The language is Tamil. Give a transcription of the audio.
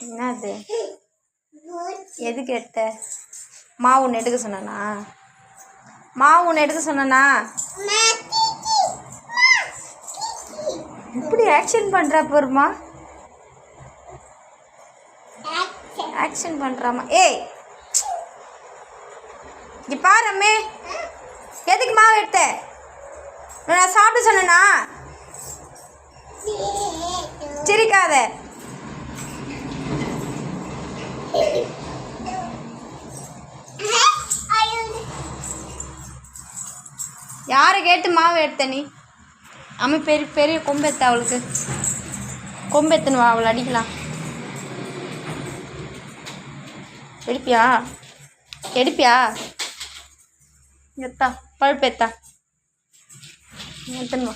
என்னது? எதுக்கு எடுத்த? மாவு ஒன்று எடுக்க சொன்னா? மாவு ஒன்று எடுக்க சொன்னா? இப்படி ஆக்ஷன் பண்ணுறா போருமா? ஆக்ஷன் பண்ணுறாமா? ஏய் இங்கே பாரு அம்மே, எதுக்கு மாவு எடுத்த? நான் சாப்பிட சொன்னா? சிரிக்காத. யாரை கேட்டு மாவு எடுத்த நீ? அம்மா பெரிய பெரிய கொம்பெத்த, அவளுக்கு கொம்பெத்துன்னு வா, அவளை அடிக்கலாம். எடுப்பியா? எடுப்பியா? எத்தா பழுப்பு எத்தா எத்தன்னு வா.